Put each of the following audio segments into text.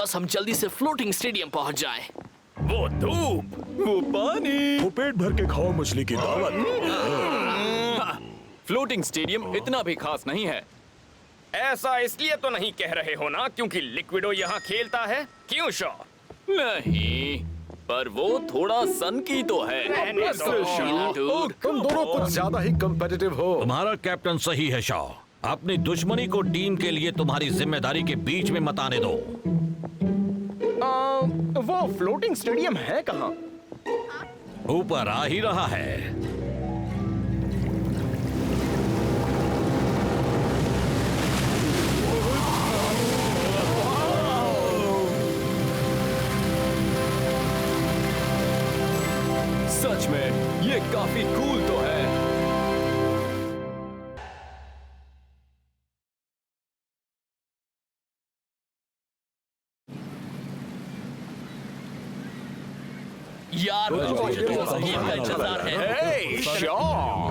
बस हम जल्दी से फ्लोटिंग स्टेडियम पहुंच जाएं। वो धूप, वो पानी, वो पेट भर के खाओ मछली की दावत। फ्लोटिंग स्टेडियम इतना भी खास नहीं है। ऐसा इसलिए तो नहीं कह रहे हो ना क्योंकि लिक्विडो यहाँ खेलता है, क्यों शॉ? नहीं, पर वो थोड़ा सन की तो है। तुम दोनों कुछ ज्यादा ही कम्पिटिटिव हो। तुम्हारा कैप्टन सही है शॉ। अपनी दुश्मनी को टीम के लिए तुम्हारी जिम्मेदारी के बीच में मत आने दो। वो फ्लोटिंग स्टेडियम है कहाँ? ऊपर आ ही रहा है। सच में ये काफी कूल तो है। यार ये इंतजार है।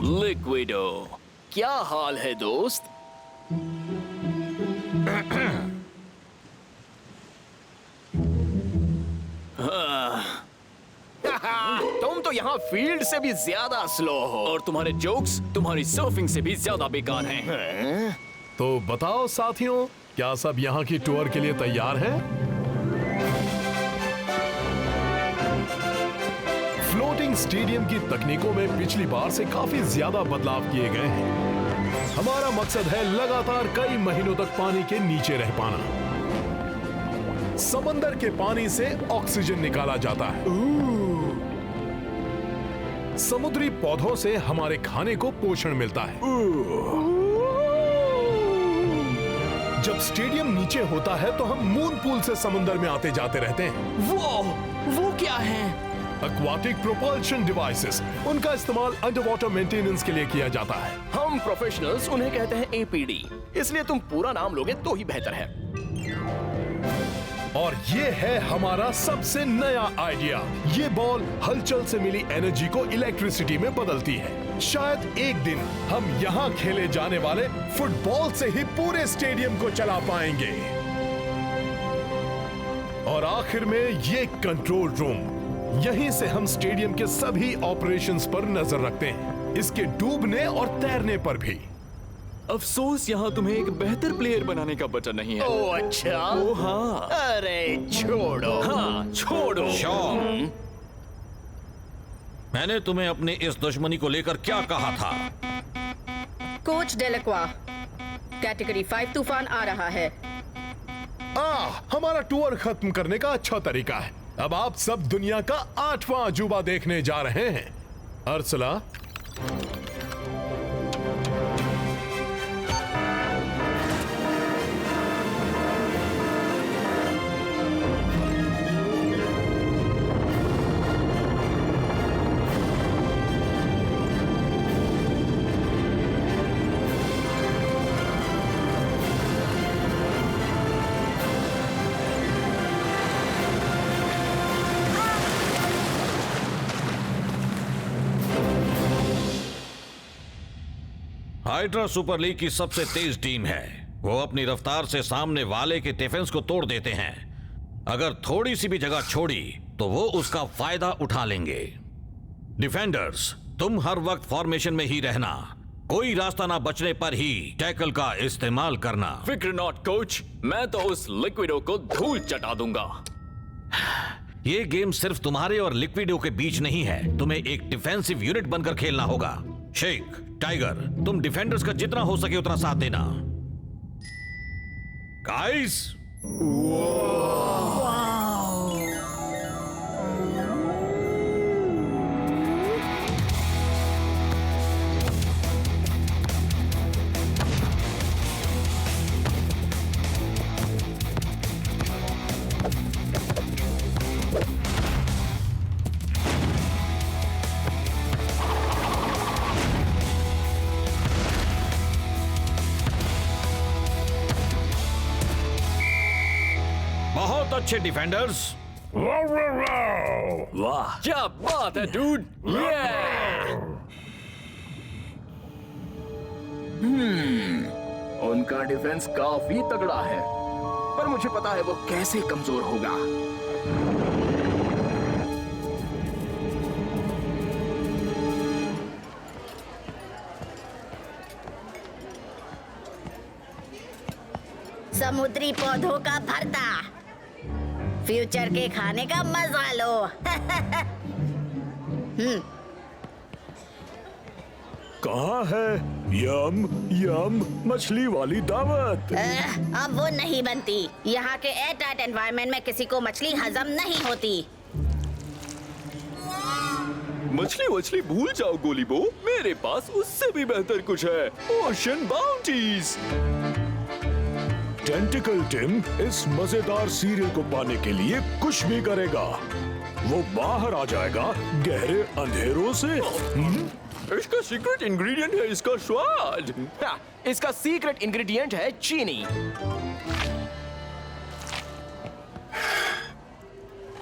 लिक्विडो, क्या हाल है दोस्त? तुम तो यहाँ फील्ड से भी ज्यादा स्लो हो और तुम्हारे जोक्स तुम्हारी सर्फिंग से भी ज्यादा बेकार हैं। तो बताओ साथियों, क्या सब यहाँ की टूर के लिए तैयार हैं? फ्लोटिंग स्टेडियम की तकनीकों में पिछली बार से काफी ज्यादा बदलाव किए गए हैं। हमारा मकसद है लगातार कई महीनों तक पानी के नीचे रह पाना। समंदर के पानी से ऑक्सीजन निकाला जाता है। समुद्री पौधों से हमारे खाने को पोषण मिलता है। जब स्टेडियम नीचे होता है तो हम मून पूल से समुद्र में आते जाते रहते हैं। वो क्या है? Aquatic propulsion devices. उनका इस्तेमाल अंडर वाटर मेंटेनेंस के लिए किया जाता है। हम प्रोफेशनल्स उन्हें कहते हैं APD, इसलिए तुम पूरा नाम लोगे तो ही बेहतर है। और ये है हमारा सबसे नया आइडिया। ये बॉल हलचल से मिली एनर्जी को इलेक्ट्रिसिटी में बदलती है। शायद एक दिन हम यहाँ खेले जाने वाले फुटबॉल से ही पूरे स्टेडियम को चला पाएंगे। और आखिर में ये कंट्रोल रूम, यहीं से हम स्टेडियम के सभी ऑपरेशंस पर नजर रखते हैं, इसके डूबने और तैरने पर भी। अफसोस यहाँ तुम्हें एक बेहतर प्लेयर बनाने का बटन नहीं है। ओ अच्छा। ओ हाँ। अरे छोड़ो। हाँ छोड़ो। शॉ, मैंने तुम्हें अपने इस दुश्मनी को लेकर क्या कहा था? कोच डेलक्वा, कैटेगरी 5 तूफान आ रहा है। हमारा टूर खत्म करने का अच्छा तरीका है। अब आप सब दुनिया का 8वां अजूबा देखने जा रहे हैं। अर्सला, हाइड्रा सुपर लीग की सबसे तेज टीम है। वो अपनी रफ्तार से सामने वाले के डिफेंस को तोड़ देते हैं। अगर थोड़ी सी भी जगह छोड़ी तो वो उसका फायदा उठा लेंगे। डिफेंडर्स, तुम हर वक्त फॉर्मेशन में ही रहना। कोई रास्ता ना बचने पर ही टैकल का इस्तेमाल करना। फिक्र नॉट कोच, मैं तो उस लिक्विडो को धूल चटा दूंगा। ये गेम सिर्फ तुम्हारे और लिक्विडो के बीच नहीं है। तुम्हें एक डिफेंसिव यूनिट बनकर खेलना होगा। शेख, टाइगर, तुम डिफेंडर्स का जितना हो सके उतना साथ देना। गाइस, बहुत अच्छे डिफेंडर्स। वाह क्या बात है डूड। उनका डिफेंस काफी तगड़ा है, पर और मुझे पता है वो कैसे कमजोर होगा। समुद्री पौधों का भरता, फ्यूचर के खाने का मजा लो। कहाँ है यम यम मछली वाली दावत? अब वो नहीं बनती। यहाँ के एयर टाइट एनवायरनमेंट में किसी को मछली हजम नहीं होती। मछली वछली भूल जाओ गोलीबो, मेरे पास उससे भी बेहतर कुछ है, ओशन बाउंटीज। टेंटिकल टिम इस मजेदार सीरियल को पाने के लिए कुछ भी करेगा। वो बाहर आ जाएगा गहरे अंधेरों से। इसका सीक्रेट इंग्रेडिएंट है इसका स्वाद। हाँ, इसका सीक्रेट इंग्रेडिएंट है चीनी।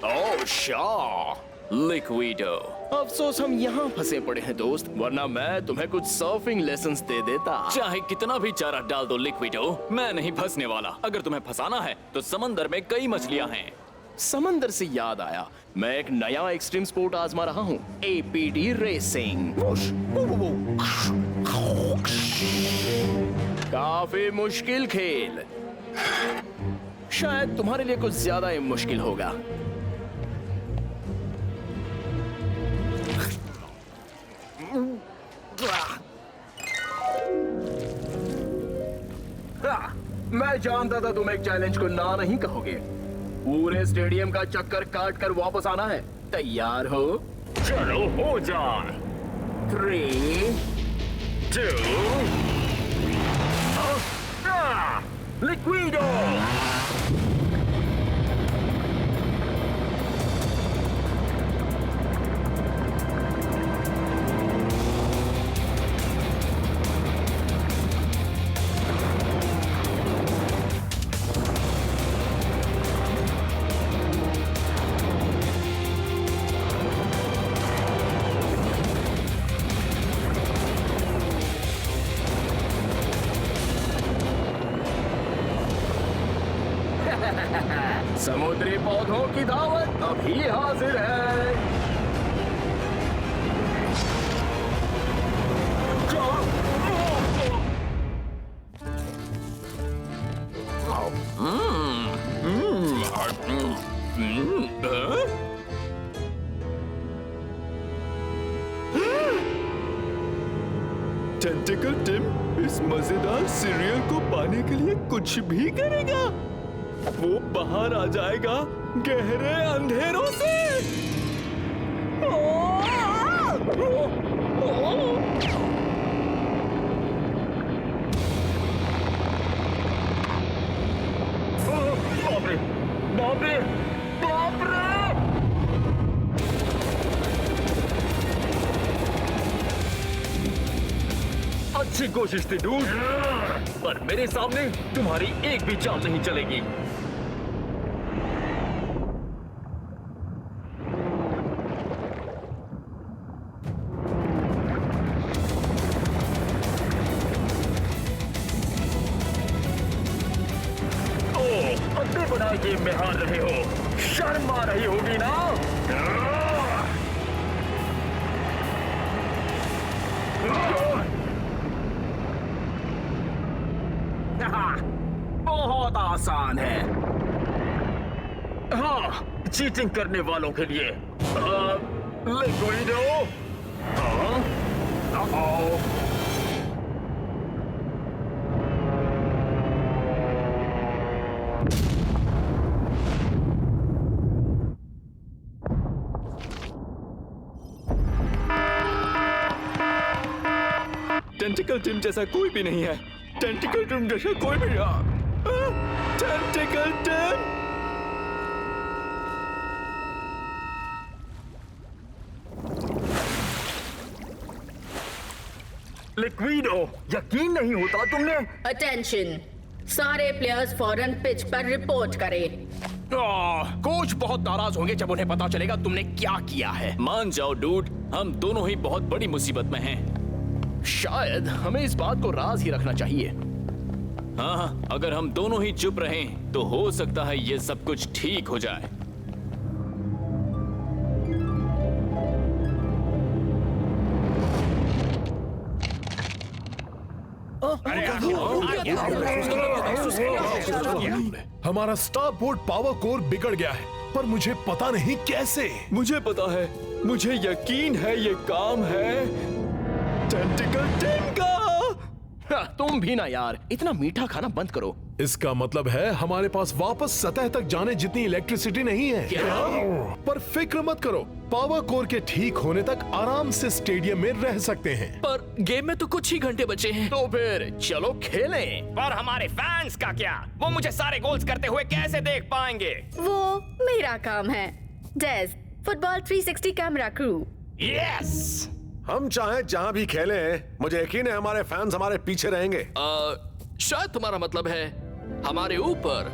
ओह शाह, लिक्विडो। अफसोस हम यहाँ फंसे पड़े हैं दोस्त, वरना मैं तुम्हें कुछ सर्फिंग लेसन्स दे देता। चाहे कितना भी चारा डाल दो लिक्विडो, मैं नहीं फंसने वाला। अगर तुम्हें फंसाना है तो समंदर में कई मछलियाँ हैं। समंदर से याद आया, मैं एक नया एक्सट्रीम स्पोर्ट आजमा रहा हूँ, APD रेसिंग। काफी मुश्किल खेल, शायद तुम्हारे लिए कुछ ज्यादा ही मुश्किल होगा। मैं जानता था तुम एक चैलेंज को ना नहीं कहोगे। पूरे स्टेडियम का चक्कर काट कर वापस आना है। तैयार हो? चलो हो जाए। 3, 2, लिक्विडो। समुद्री पौधों की दावत अभी हाजिर है। टेंटिकल टिम इस मजेदार सीरियल को पाने के लिए कुछ भी करेगा। वो बाहर आ जाएगा गहरे अंधेरों से। बाप रे, बाप रे, बाप रे! अच्छी कोशिश थी डूड, पर मेरे सामने तुम्हारी एक भी चाल नहीं चलेगी। अड्डे बनाए गेम में हार रहे हो, शर्म आ रही होगी ना? बहुत आसान है। हाँ, चीटिंग करने वालों के लिए। लिक्विडो। टेंटिकल टिम जैसा कोई भी नहीं है। टेंटिकल टिम जैसा कोई भी टेंटिकल टिम। लिक्विडो, यकीन नहीं होता तुमने। अटेंशन, सारे प्लेयर्स फौरन पिच पर रिपोर्ट करें। कोच बहुत नाराज होंगे जब उन्हें पता चलेगा तुमने क्या किया है। मान जाओ डूड, हम दोनों ही बहुत बड़ी मुसीबत में हैं। शायद हमें इस बात को राज ही रखना चाहिए। हाँ, अगर हम दोनों ही चुप रहें तो हो सकता है ये सब कुछ ठीक हो जाए। हमारा स्टारपोर्ट पावर कोर बिगड़ गया है, पर मुझे पता नहीं कैसे। मुझे पता है, मुझे यकीन है ये काम है टेंटिकल टिम का। हाँ, तुम भी ना यार, इतना मीठा खाना बंद करो। इसका मतलब है हमारे पास वापस सतह तक जाने जितनी इलेक्ट्रिसिटी नहीं है। पर फिक्र मत करो, पावर कोर के ठीक होने तक आराम से स्टेडियम में रह सकते हैं। पर गेम में तो कुछ ही घंटे बचे हैं। तो फिर चलो खेलें। और हमारे फैंस का क्या? वो मुझे सारे गोल्स करते हुए कैसे देख पाएंगे? वो मेरा काम है। Days, football 360 camera crew. Yes! हम चाहे जहां भी खेलें, मुझे यकीन है हमारे फैंस हमारे पीछे रहेंगे। शायद तुम्हारा मतलब है हमारे ऊपर।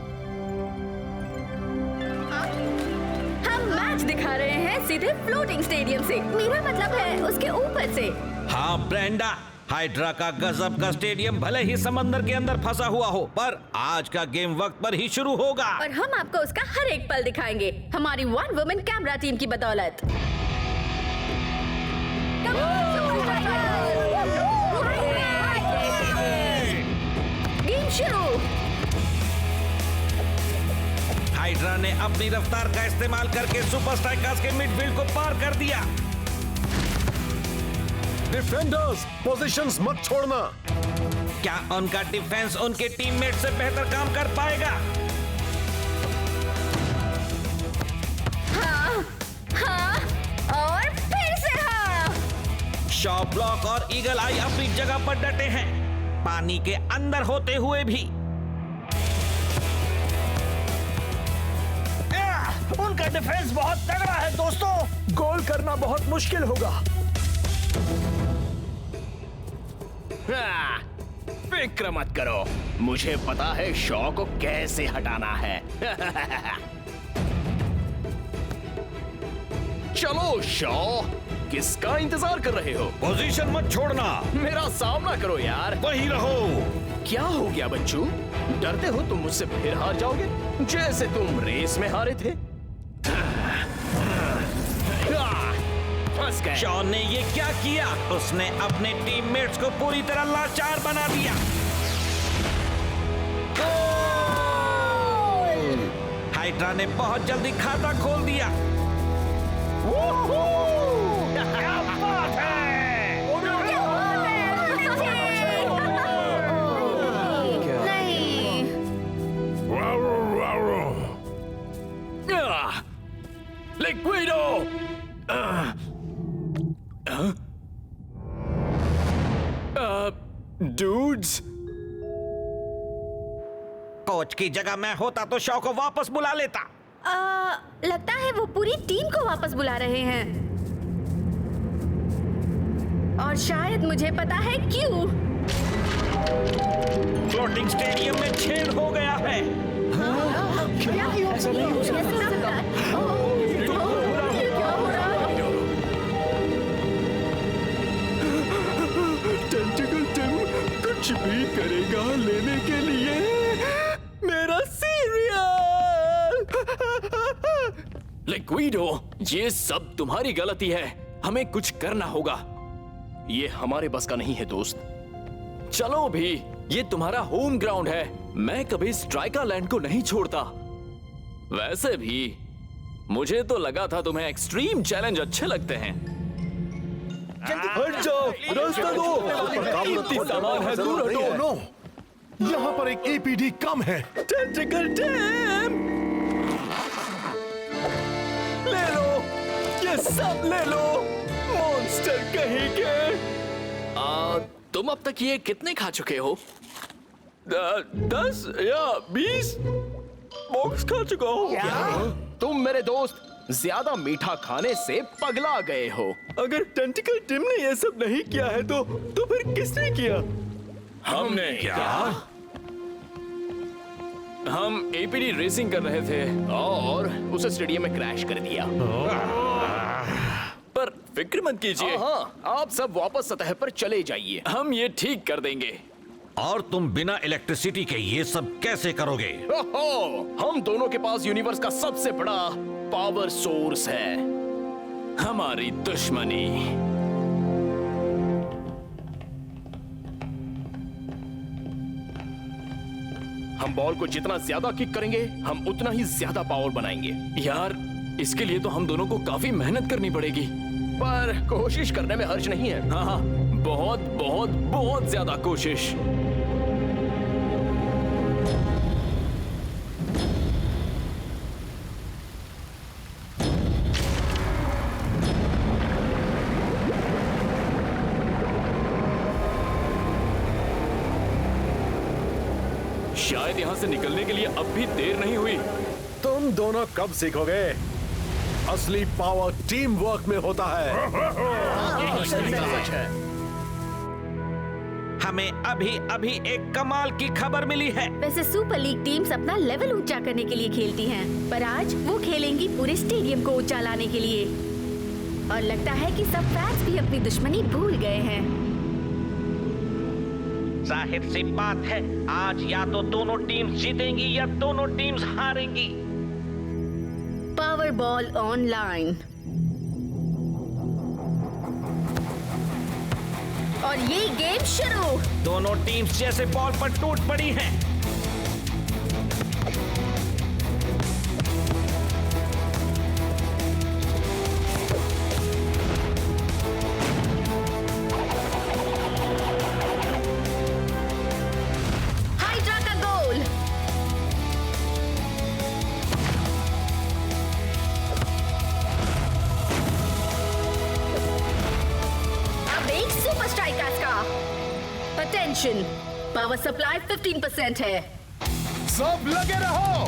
हम मैच दिखा रहे हैं सीधे फ्लोटिंग स्टेडियम से। मेरा मतलब है उसके ऊपर से। हाँ ब्रेंडा, हाइड्रा का गजब का स्टेडियम भले ही समंदर के अंदर फंसा हुआ हो, पर आज का गेम वक्त पर ही शुरू होगा। और हम आपको उसका हर एक पल दिखाएंगे, हमारी वन वुमेन कैमरा टीम की बदौलत। गेम शुरू। हाइड्रा ने अपनी रफ्तार का इस्तेमाल करके सुपर स्ट्राइकर्स के मिडफील्ड को पार कर दिया। डिफेंडर्स, पोजीशंस मत छोड़ना। क्या उनका डिफेंस उनके टीममेट से बेहतर काम कर पाएगा? हाँ, हाँ, और फिर से हाँ। शॉ ब्लॉक और ईगल आई अपनी जगह पर डटे हैं, पानी के अंदर होते हुए भी। उनका डिफेंस बहुत तगड़ा है दोस्तों। गोल करना बहुत मुश्किल होगा। हाँ, फिक्र मत करो, मुझे पता है शॉ को कैसे हटाना है। चलो शॉ, किसका इंतजार कर रहे हो? पोजीशन मत छोड़ना। मेरा सामना करो यार। वहीं रहो। क्या हो गया बच्चू? डरते हो तुम मुझसे फिर हार जाओगे, जैसे तुम रेस में हारे थे। फंस गए। शॉ ने ये क्या किया? उसने अपने टीममेट्स को पूरी तरह लाचार बना दिया। हाइड्रा ने बहुत जल्दी खाता खोल दिया। क्या बात है! नहीं। लिक्विडो! डूड्स, कोच की जगह मैं होता तो शॉ को वापस बुला लेता। लगता है वो पूरी टीम को वापस बुला रहे हैं, और शायद मुझे पता है क्यों। फ्लोटिंग स्टेडियम में छेद हो गया है। ऐसा नहीं हो सकता। क्या हो रहा है? टेंटिकल टिम कुछ भी करेगा लेने के लिए मेरा सीरियल। लिक्विडो, ये सब तुम्हारी गलती है, हमें कुछ करना होगा। ये हमारे बस का नहीं है दोस्त। चलो भी, ये तुम्हारा होम ग्राउंड है, मैं कभी स्ट्राइकर लैंड को नहीं छोड़ता। वैसे भी मुझे तो लगा था तुम्हें एक्सट्रीम चैलेंज अच्छे लगते हैं। हट जाओ, रास्ता दो। कीमती सामान है, दूर हटो। नो, यहाँ पर एक एपीडी कम है। टेंटिकल टिम, ले लो, ये सब ले लो, मॉन्स्टर कहीं के। तुम अब तक ये कितने खा चुके हो? 10 या 20 बॉक्स खा चुका हूँ। तुम मेरे दोस्त ज्यादा मीठा खाने से पगला गए हो। अगर टेंटिकल टिम ने ये सब नहीं किया है तो फिर किसने किया? हमने क्या? हम एपीडी रेसिंग कर रहे थे और उसे स्टेडियम में क्रैश कर दिया। पर फिक्र मत कीजिए, हाँ, आप सब वापस सतह पर चले जाइए, हम ये ठीक कर देंगे। और तुम बिना इलेक्ट्रिसिटी के ये सब कैसे करोगे? ओहो, हम दोनों के पास यूनिवर्स का सबसे बड़ा पावर सोर्स है, हमारी दुश्मनी। हम बॉल को जितना ज्यादा किक करेंगे, हम उतना ही ज्यादा पावर बनाएंगे। यार, इसके लिए तो हम दोनों को काफी मेहनत करनी पड़ेगी, पर कोशिश करने में हर्ज नहीं है। हाँ हाँ, बहुत बहुत बहुत ज्यादा कोशिश। शायद यहां से निकलने के लिए अब भी देर नहीं हुई। तुम दोनों कब सीखोगे? असली पावर टीम वर्क में होता है। हमें अभी अभी एक कमाल की खबर मिली है। वैसे सुपर लीग टीम्स अपना लेवल ऊंचा करने के लिए खेलती हैं, पर आज वो खेलेंगी पूरे स्टेडियम को ऊंचा लाने के लिए। और लगता है कि सब फैंस भी अपनी दुश्मनी भूल गए हैं। जाहिर सी बात है, आज या तो दोनों टीम्स जीतेंगी या दोनों टीम्स हारेंगी। Power ball online. और ये गेम शुरू। दोनों टीम्स जैसे बॉल पर टूट पड़ी हैं। हाइड्रा का गोल। अब एक सुपर स्ट्राइकर्स का। अटेंशन, पावर सप्लाई 15% है। सब लगे रहो।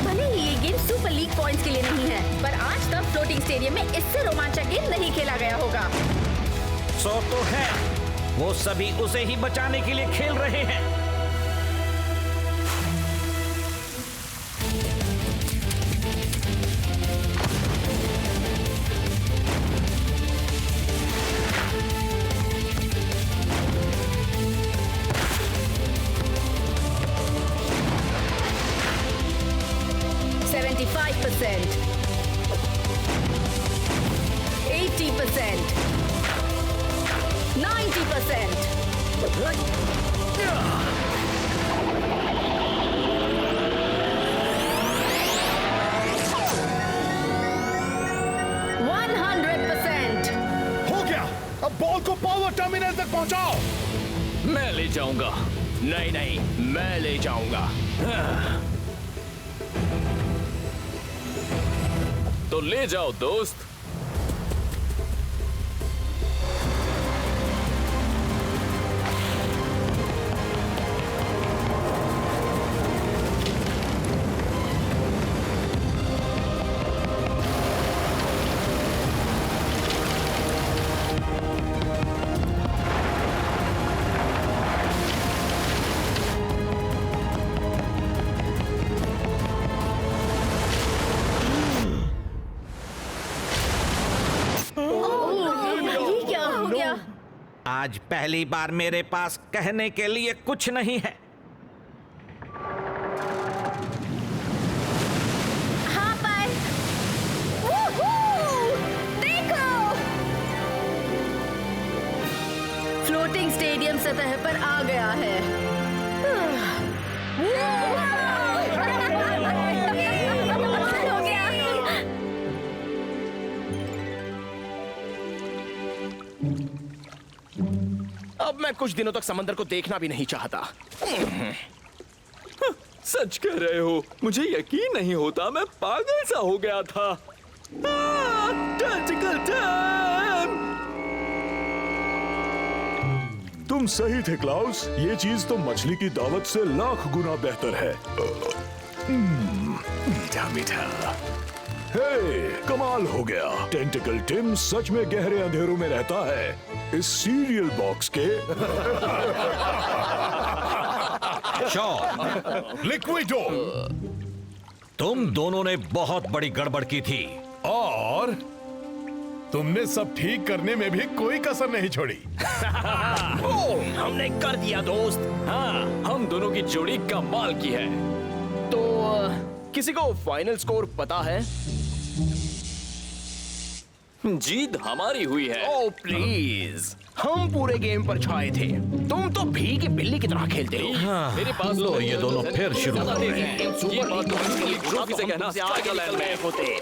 भले ही ये गेम सुपर लीग पॉइंट्स के लिए नहीं है, पर आज तक फ्लोटिंग स्टेडियम में इससे रोमांचक गेम नहीं खेला गया होगा। सो तो है, वो सभी उसे ही बचाने के लिए खेल रहे हैं। हो गया, अब बॉल को पावर टर्मिनल तक पहुंचाओ। मैं ले जाऊंगा। नहीं नहीं, मैं ले जाऊंगा। तो ले जाओ दोस्त। ये क्या हो गया? आज पहली बार मेरे पास कहने के लिए कुछ नहीं है। हाँ पर वूहू! देखो, फ्लोटिंग स्टेडियम सतह पर आ गया है। हो गया। अब मैं कुछ दिनों तक समंदर को देखना भी नहीं चाहता। सच कह रहे हो, मुझे यकीन नहीं होता, मैं पागल सा हो गया था। Tactical time. तुम सही थे क्लाउस, ये चीज तो मछली की दावत से लाख गुना बेहतर है। मीठा मीठा। हे, कमाल हो गया। टेंटिकल टिम सच में गहरे अंधेरों में रहता है, इस सीरियल बॉक्स के। लिक्विडो, तुम दोनों ने बहुत बड़ी गड़बड़ की थी। और तुमने सब ठीक करने में भी कोई कसर नहीं छोड़ी। हमने कर दिया दोस्त। हाँ, हम दोनों की जोड़ी कमाल की है। तो किसी को फाइनल स्कोर पता है? जीत हमारी हुई है। ओ प्लीज, हम पूरे गेम पर छाए थे, तुम तो भीगी बिल्ली की तरह खेलते हो। मेरे पास लो, ये दोनों फिर शुरू हो रहे हैं। ये बात तो हम से कहना आगे निकल गए होते।